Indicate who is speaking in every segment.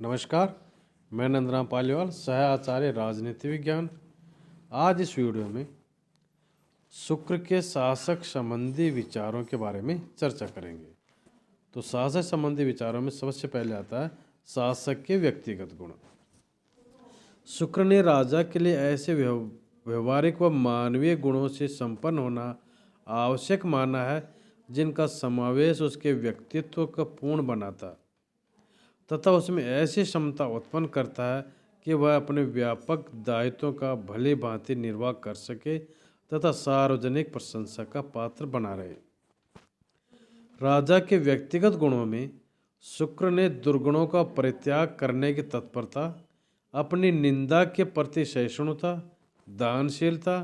Speaker 1: नमस्कार। मैं नंदराम पालीवाल, सह आचार्य राजनीति विज्ञान। आज इस वीडियो में शुक्र के शासक संबंधी विचारों के बारे में चर्चा करेंगे। तो शासक संबंधी विचारों में सबसे पहले आता है शासक के व्यक्तिगत गुण। शुक्र ने राजा के लिए ऐसे व्यवहारिक व मानवीय गुणों से संपन्न होना आवश्यक माना है जिनका समावेश उसके व्यक्तित्व को पूर्ण बनाता तथा उसमें ऐसी क्षमता उत्पन्न करता है कि वह अपने व्यापक दायित्वों का भली भांति निर्वाह कर सके तथा सार्वजनिक प्रशंसा का पात्र बना रहे। राजा के व्यक्तिगत गुणों में शुक्र ने दुर्गुणों का परित्याग करने की तत्परता, अपनी निंदा के प्रति सहिष्णुता, दानशीलता,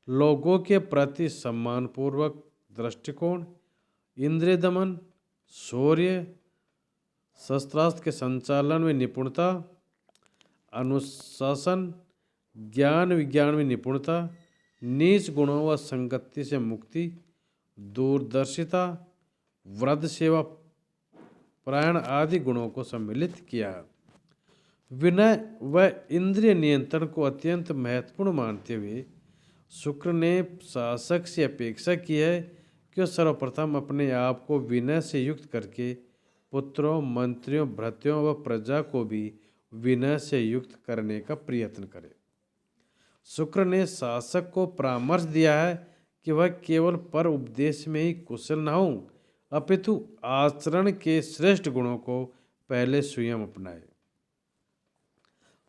Speaker 1: लोगों के प्रति सम्मानपूर्वक दृष्टिकोण, इंद्रिय दमन, शौर्य, शस्त्रास्त्र के संचालन में निपुणता, अनुशासन, ज्ञान विज्ञान में निपुणता, नीच गुणों व संगति से मुक्ति, दूरदर्शिता, वृद्ध सेवा परायण आदि गुणों को सम्मिलित किया। विनय व इंद्रिय नियंत्रण को अत्यंत महत्वपूर्ण मानते हुए शुक्र ने शासक से अपेक्षा की है कि वह सर्वप्रथम अपने आप को विनय से युक्त करके पुत्रों, मंत्रियों, भृत्यों व प्रजा को भी विनय से युक्त करने का प्रयत्न करे। शुक्र ने शासक को परामर्श दिया है कि वह केवल पर उपदेश में ही कुशल न हो, अपितु आचरण के श्रेष्ठ गुणों को पहले स्वयं अपनाए।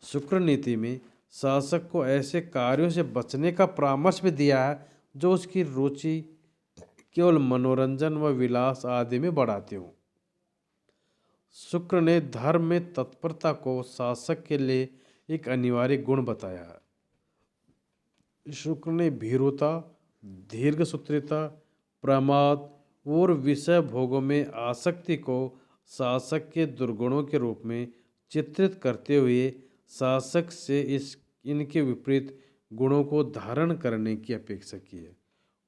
Speaker 1: शुक्र नीति में शासक को ऐसे कार्यों से बचने का परामर्श भी दिया है जो उसकी रुचि केवल मनोरंजन व विलास आदि में बढ़ाते हों। शुक्र ने धर्म में तत्परता को शासक के लिए एक अनिवार्य गुण बताया है। शुक्र ने भीरुता, दीर्घसूत्रिता, प्रमाद और विषय भोगों में आसक्ति को शासक के दुर्गुणों के रूप में चित्रित करते हुए शासक से इनके विपरीत गुणों को धारण करने की अपेक्षा की है।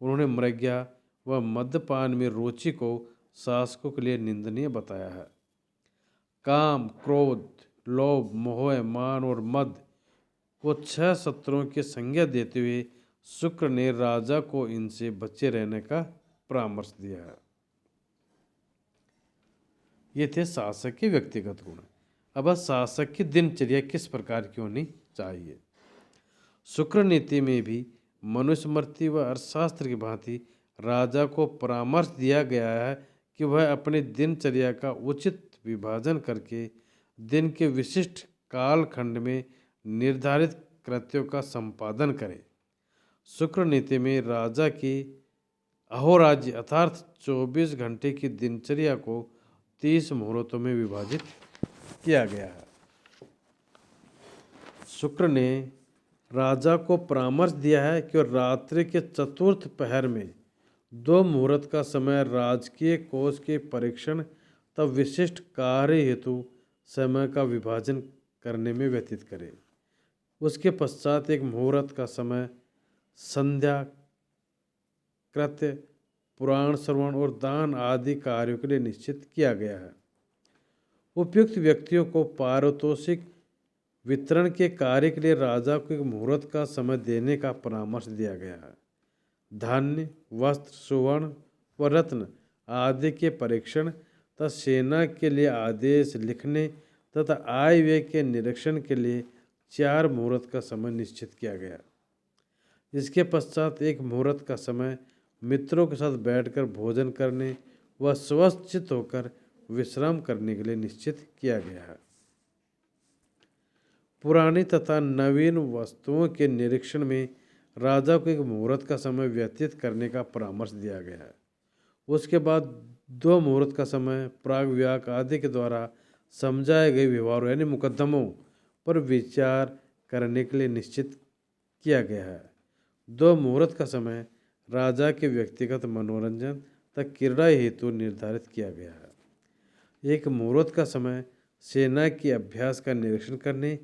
Speaker 1: उन्होंने मृग्या व मद्यपान में रुचि को शासकों के लिए निंदनीय बताया है। काम, क्रोध, लोभ, मोह, मान और मद को 6 शत्रुओं की संज्ञा देते हुए शुक्र ने राजा को इनसे बचे रहने का परामर्श दिया है। ये थे शासक के व्यक्तिगत गुण। अब शासक की दिनचर्या किस प्रकार की होनी चाहिए। शुक्र नीति में भी मनुस्मृति व अर्थशास्त्र की भांति राजा को परामर्श दिया गया है कि वह अपनी दिनचर्या का उचित विभाजन करके दिन के विशिष्ट कालखंड में निर्धारित कृत्यों का संपादन करे। शुक्र नीति में राजा की अहोराज्य अर्थात 24 घंटे की दिनचर्या को 30 मुहूर्तों में विभाजित किया गया है। शुक्र ने राजा को परामर्श दिया है कि रात्रि के चतुर्थ पहर में 2 मुहूर्त का समय राजकीय कोष के परीक्षण तब विशिष्ट कार्य हेतु समय का विभाजन करने में व्यतीत करे। उसके पश्चात एक मुहूर्त का समय संध्या, कृत्य, पुराण श्रवण और दान आदि कार्यों के लिए निश्चित किया गया है। उपयुक्त व्यक्तियों को पारितोषिक वितरण के कार्य के लिए राजा को एक मुहूर्त का समय देने का परामर्श दिया गया है। धान्य, वस्त्र, सुवर्ण व रत्न आदि के परीक्षण तथा सेना के लिए आदेश लिखने तथा आय व्यय के निरीक्षण के लिए 4 मुहूर्त का समय निश्चित किया गया। इसके पश्चात एक मुहूर्त का समय मित्रों के साथ बैठकर भोजन करने व स्वच्छित होकर विश्राम करने के लिए निश्चित किया गया है। पुरानी तथा नवीन वस्तुओं के निरीक्षण में राजा को एक मुहूर्त का समय व्यतीत करने का परामर्श दिया गया है। उसके बाद 2 मुहूर्त का समय प्राग व्याक आदि के द्वारा समझाए गए व्यवहारों यानी मुकदमों पर विचार करने के लिए निश्चित किया गया है। 2 मुहूर्त का समय राजा के व्यक्तिगत मनोरंजन तथा क्रीड़ा हेतु निर्धारित किया गया है। एक मुहूर्त का समय सेना के अभ्यास का निरीक्षण करने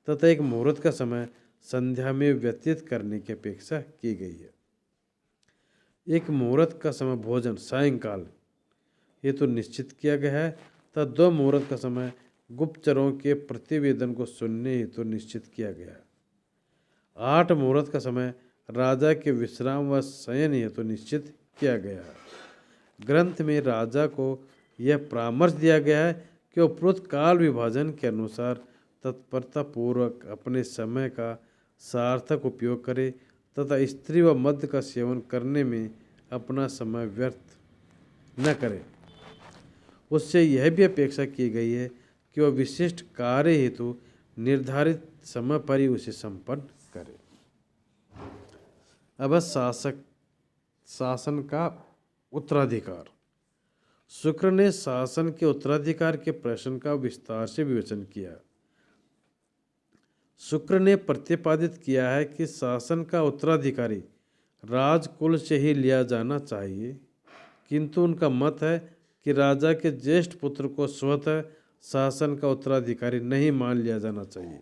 Speaker 1: तथा एक मुहूर्त का समय संध्या में व्यतीत करने की अपेक्षा की गई है। एक मुहूर्त का समय भोजन सायंकाल हेतु निश्चित किया गया है तथा 2 मुहूर्त का समय गुप्तचरों के प्रतिवेदन को सुनने हेतु तो निश्चित किया गया। 8 मुहूर्त का समय राजा के विश्राम व शयन हेतु तो निश्चित किया गया। ग्रंथ में राजा को यह परामर्श दिया गया है कि उपरोक्त काल विभाजन के अनुसार तत्परतापूर्वक अपने समय का सार्थक उपयोग करे तथा स्त्री व मद्य का सेवन करने में अपना समय व्यर्थ न करे। उससे यह भी अपेक्षा की गई है कि वह विशिष्ट कार्य हेतु निर्धारित समय पर ही उसे संपन्न करे। अब शासन का उत्तराधिकार। शुक्र ने शासन के उत्तराधिकार के प्रश्न का विस्तार से विवेचन किया। शुक्र ने प्रतिपादित किया है कि शासन का उत्तराधिकारी राजकुल से ही लिया जाना चाहिए, किंतु उनका मत है कि राजा के ज्येष्ठ पुत्र को स्वतः शासन का उत्तराधिकारी नहीं मान लिया जाना चाहिए।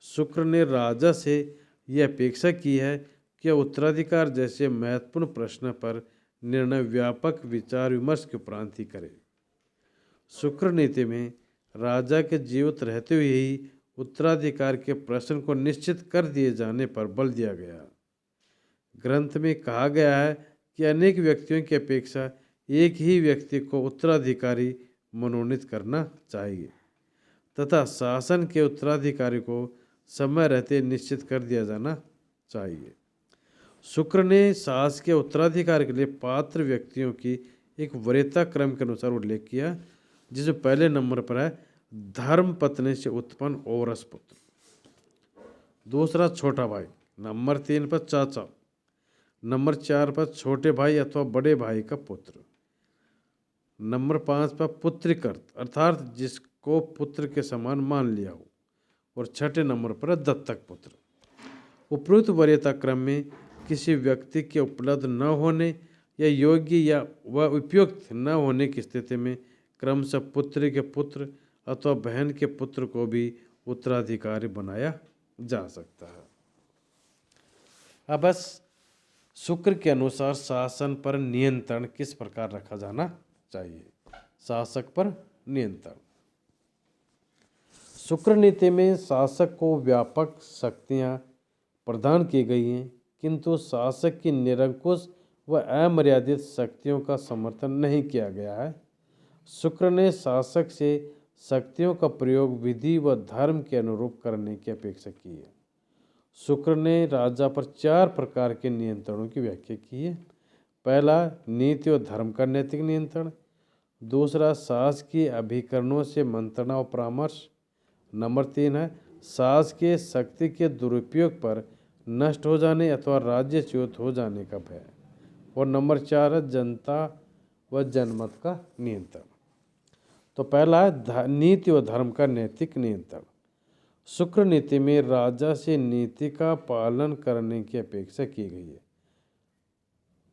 Speaker 1: शुक्र ने राजा से यह अपेक्षा की है कि उत्तराधिकार जैसे महत्वपूर्ण प्रश्न पर निर्णय व्यापक विचार विमर्श के उपरांत ही करे। शुक्र नीति में राजा के जीवित रहते हुए ही उत्तराधिकार के प्रश्न को निश्चित कर दिए जाने पर बल दिया गया। ग्रंथ में कहा गया है कि अनेक व्यक्तियों की अपेक्षा एक ही व्यक्ति को उत्तराधिकारी मनोनीत करना चाहिए तथा शासन के उत्तराधिकारी को समय रहते निश्चित कर दिया जाना चाहिए। शुक्र ने शासन के उत्तराधिकारी के लिए पात्र व्यक्तियों की एक वरीयता क्रम के अनुसार उल्लेख किया, जिसमें पहले नंबर पर है धर्म पत्नी से उत्पन्न औरस पुत्र, दूसरा छोटा भाई, नंबर 3 पर चाचा, नंबर 4 पर छोटे भाई अथवा बड़े भाई का पुत्र, नंबर 5 पर पुत्रिकर्त अर्थात जिसको पुत्र के समान मान लिया हो, और छठे नंबर पर दत्तक पुत्र। उपरोक्त वरीयता क्रम में किसी व्यक्ति के उपलब्ध न होने या योग्य या वह उपयुक्त न होने की स्थिति में क्रमशः पुत्री के पुत्र अथवा बहन के पुत्र को भी उत्तराधिकारी बनाया जा सकता है। अब बस शुक्र के अनुसार शासन पर नियंत्रण किस प्रकार रखा जाना चाहिए। शासक पर नियंत्रण। शुक्र नीति में शासक को व्यापक शक्तियां प्रदान की गई हैं, किंतु शासक की निरंकुश व अमर्यादित शक्तियों का समर्थन नहीं किया गया है। शुक्र ने शासक से शक्तियों का प्रयोग विधि व धर्म के अनुरूप करने की अपेक्षा की है। शुक्र ने राजा पर 4 प्रकार के नियंत्रणों की व्याख्या की है। पहला, नीति और धर्म का नैतिक नियंत्रण। दूसरा, शासकीय अभिकरणों से मंत्रणा और परामर्श। नंबर 3 है शासकीय शक्ति के दुरुपयोग पर नष्ट हो जाने अथवा राज्यच्युत हो जाने का भय। और नंबर 4 है जनता व जनमत का नियंत्रण। तो पहला है नीति व धर्म का नैतिक नियंत्रण। शुक्र नीति में राजा से नीति का पालन करने की अपेक्षा की गई है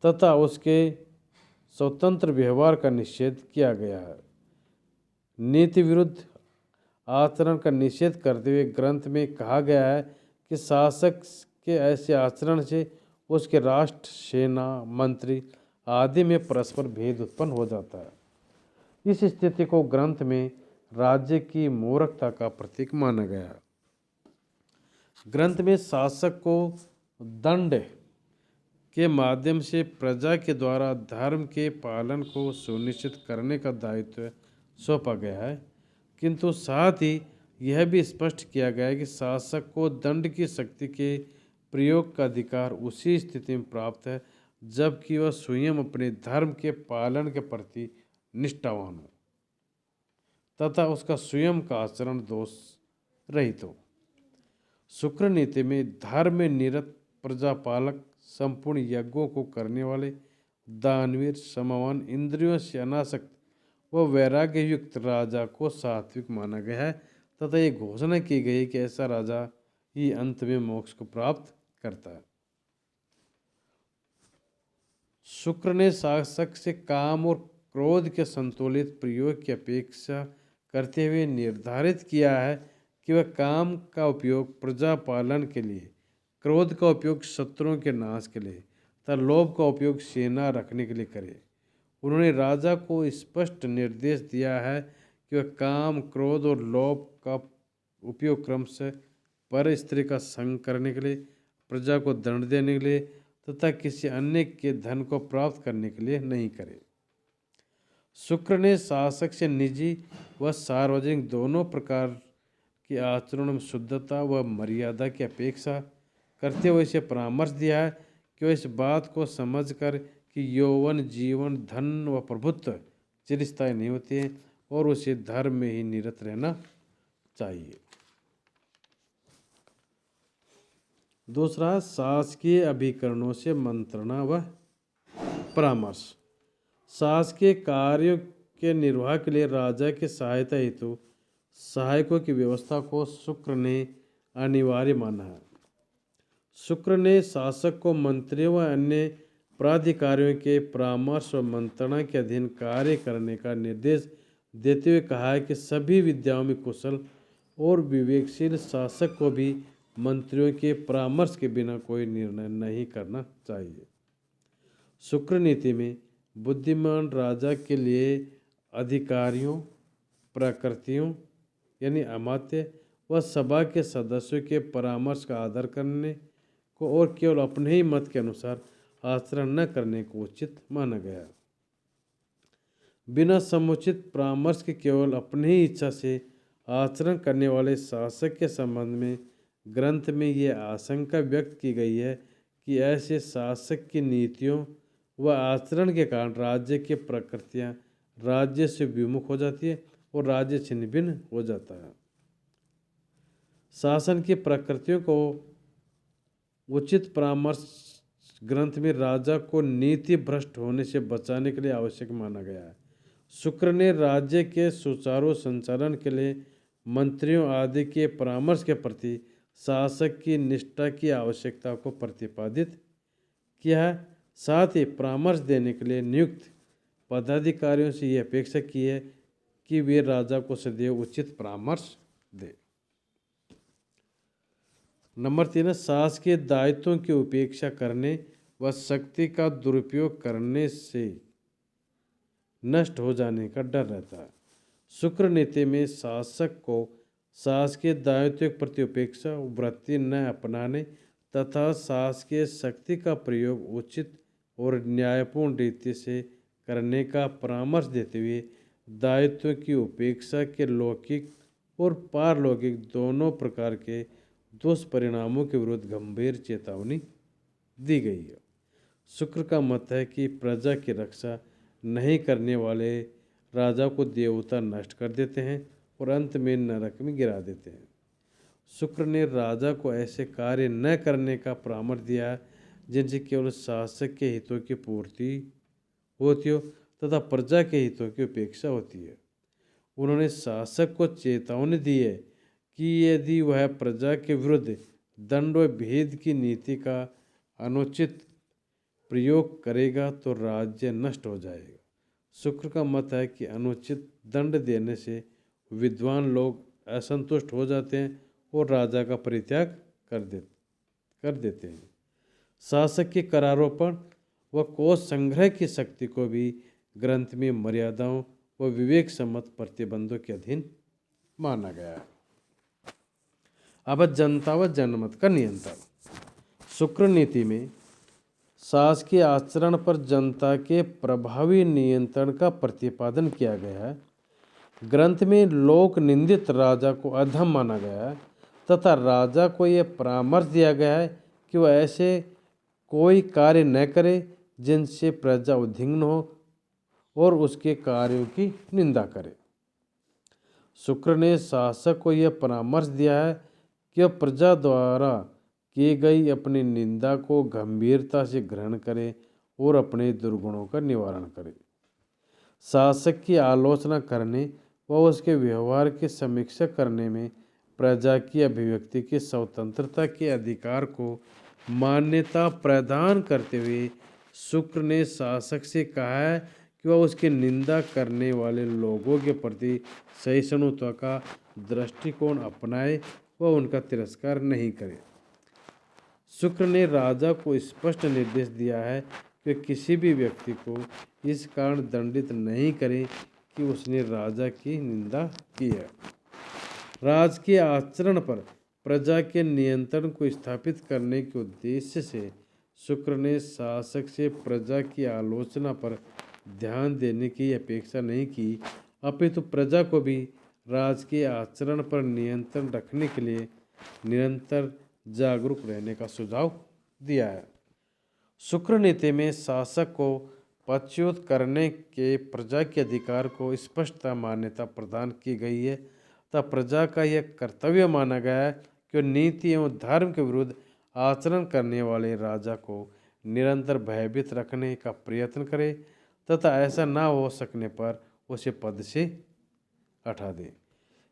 Speaker 1: तथा उसके स्वतंत्र व्यवहार का निषेध किया गया है। नीति विरुद्ध आचरण का निषेध करते हुए ग्रंथ में कहा गया है कि शासक के ऐसे आचरण से उसके राष्ट्र, सेना, मंत्री आदि में परस्पर भेद उत्पन्न हो जाता है। इस स्थिति को ग्रंथ में राज्य की मूर्खता का प्रतीक माना गया। ग्रंथ में शासक को दंड के माध्यम से प्रजा के द्वारा धर्म के पालन को सुनिश्चित करने का दायित्व सौंपा गया है, किंतु साथ ही यह भी स्पष्ट किया गया है कि शासक को दंड की शक्ति के प्रयोग का अधिकार उसी स्थिति में प्राप्त है जबकि वह स्वयं अपने धर्म के पालन के प्रति निष्ठावान हो तथा उसका स्वयं का आचरण दोष रहित हो। शुक्र नीति में धर्म में निरत प्रजापालक, संपूर्ण यज्ञों को करने वाले, दानवीर, समवान, इंद्रियों से अनासक्त व वैराग्य युक्त राजा को सात्विक माना गया है तथा ये घोषणा की गई कि ऐसा राजा ही अंत में मोक्ष को प्राप्त करता है। शुक्र ने शासक से काम और क्रोध के संतुलित प्रयोग की अपेक्षा करते हुए निर्धारित किया है कि वह काम का उपयोग प्रजा पालन के लिए, क्रोध का उपयोग शत्रुओं के नाश के लिए तथा लोभ का उपयोग सेना रखने के लिए करे। उन्होंने राजा को स्पष्ट निर्देश दिया है कि वह काम, क्रोध और लोभ का उपयोग क्रमशः पर स्त्री का संग करने के लिए, प्रजा को दंड देने के लिए तथा किसी अन्य के धन को प्राप्त करने के लिए नहीं करे। शुक्र ने शासक से निजी व सार्वजनिक दोनों प्रकार के आचरण में शुद्धता व मर्यादा की अपेक्षा करते हुए इसे परामर्श दिया है कि वह इस बात को समझकर कि यौवन, जीवन, धन व प्रभुत्व चिरस्थायी नहीं होते हैं और उसे धर्म में ही निरत रहना चाहिए। दूसरा, शासकीय अभिकरणों से मंत्रणा व परामर्श। शासकीय कार्यों के निर्वाह के लिए राजा की सहायता हेतु सहायकों की व्यवस्था को शुक्र ने अनिवार्य माना है। शुक्र ने शासक को मंत्रियों व अन्य प्राधिकारियों के परामर्श और मंत्रणा के अधीन कार्य करने का निर्देश देते हुए कहा है कि सभी विद्याओं में कुशल और विवेकशील शासक को भी मंत्रियों के परामर्श के बिना कोई निर्णय नहीं करना चाहिए। शुक्र नीति में बुद्धिमान राजा के लिए अधिकारियों, प्रकृतियों यानी अमात्य व सभा के सदस्यों के परामर्श का आदर करने को और केवल अपने ही मत के अनुसार आचरण न करने को उचित माना गया। बिना समुचित परामर्श के केवल अपनी ही इच्छा से आचरण करने वाले शासक के संबंध में ग्रंथ में ये आशंका व्यक्त की गई है कि ऐसे शासक की नीतियों व आचरण के कारण राज्य की प्रकृतियाँ राज्य से विमुख हो जाती है और राज्य छिन्न भिन्न हो जाता है। शासन की प्रकृतियों को उचित परामर्श ग्रंथ में राजा को नीति भ्रष्ट होने से बचाने के लिए आवश्यक माना गया है। शुक्र ने राज्य के सुचारू संचालन के लिए मंत्रियों आदि के परामर्श के प्रति शासक की निष्ठा की आवश्यकता को प्रतिपादित किया है। साथ ही परामर्श देने के लिए नियुक्त पदाधिकारियों से यह अपेक्षा की है कि वे राजा को सदैव उचित परामर्श दें। नंबर 3, शासकीय दायित्वों की उपेक्षा करने व शक्ति का दुरुपयोग करने से नष्ट हो जाने का डर रहता है। शुक्र नीति में शासक को शासकीय दायित्व के प्रति उपेक्षा वृत्ति न अपनाने तथा शासकीय शक्ति का प्रयोग उचित और न्यायपूर्ण रीति से करने का परामर्श देते हुए दायित्व की उपेक्षा के लौकिक और पारलौकिक दोनों प्रकार के दुष्परिणामों के विरुद्ध गंभीर चेतावनी दी गई है। शुक्र का मत है कि प्रजा की रक्षा नहीं करने वाले राजा को देवता नष्ट कर देते हैं और अंत में नरक में गिरा देते हैं। शुक्र ने राजा को ऐसे कार्य न करने का परामर्श दिया जिनसे केवल शासक के हितों की पूर्ति होती हो तथा प्रजा के हितों की उपेक्षा होती है। उन्होंने शासक को चेतावनी दी है कि यदि वह प्रजा के विरुद्ध दंड व भेद की नीति का अनुचित प्रयोग करेगा तो राज्य नष्ट हो जाएगा। शुक्र का मत है कि अनुचित दंड देने से विद्वान लोग असंतुष्ट हो जाते हैं और राजा का परित्याग कर देते हैं। शासक के करारोपण व कोष संग्रह की शक्ति को भी ग्रंथ में मर्यादाओं व विवेक सम्मत प्रतिबंधों के अधीन माना गया है। अब जनता व जनमत का नियंत्रण। शुक्र नीति में शासकीय आचरण पर जनता के प्रभावी नियंत्रण का प्रतिपादन किया गया है। ग्रंथ में लोक निंदित राजा को अधम माना गया है तथा राजा को यह परामर्श दिया गया है कि वह ऐसे कोई कार्य न करे जिनसे प्रजा उद्विग्न हो और उसके कार्यों की निंदा करे। शुक्र ने शासक को यह परामर्श दिया है कि वह प्रजा द्वारा की गई अपनी निंदा को गंभीरता से ग्रहण करे और अपने दुर्गुणों का निवारण करे। शासक की आलोचना करने व उसके व्यवहार की समीक्षा करने में प्रजा की अभिव्यक्ति की स्वतंत्रता के अधिकार को मान्यता प्रदान करते हुए शुक्र ने शासक से कहा है कि वह उसकी निंदा करने वाले लोगों के प्रति सहिष्णुता का दृष्टिकोण अपनाए व उनका तिरस्कार नहीं करे। शुक्र ने राजा को स्पष्ट निर्देश दिया है कि किसी भी व्यक्ति को इस कारण दंडित नहीं करें कि उसने राजा की निंदा की है। राजकीय आचरण पर प्रजा के नियंत्रण को स्थापित करने के उद्देश्य से शुक्र ने शासक से प्रजा की आलोचना पर ध्यान देने की अपेक्षा नहीं की, अपितु प्रजा को भी राजकीय आचरण पर नियंत्रण रखने के लिए निरंतर जागरूक रहने का सुझाव दिया है। शुक्र नीति में शासक को पक्षच्युत करने के प्रजा के अधिकार को स्पष्टता मान्यता प्रदान की गई है तथा प्रजा का यह कर्तव्य माना गया है कि वह नीति एवं धर्म के विरुद्ध आचरण करने वाले राजा को निरंतर भयभीत रखने का प्रयत्न करे तथा ऐसा न हो सकने पर उसे पद से हटा दे।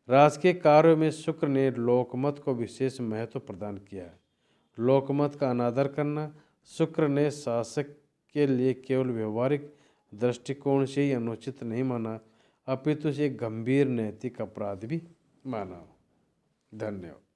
Speaker 1: राजकीय कार्यों में शुक्र ने लोकमत को विशेष महत्व प्रदान किया है। लोकमत का अनादर करना शुक्र ने शासक के लिए केवल व्यवहारिक दृष्टिकोण से ही अनुचित नहीं माना, अपितु उसे एक गंभीर नैतिक अपराध भी माना। धन्यवाद।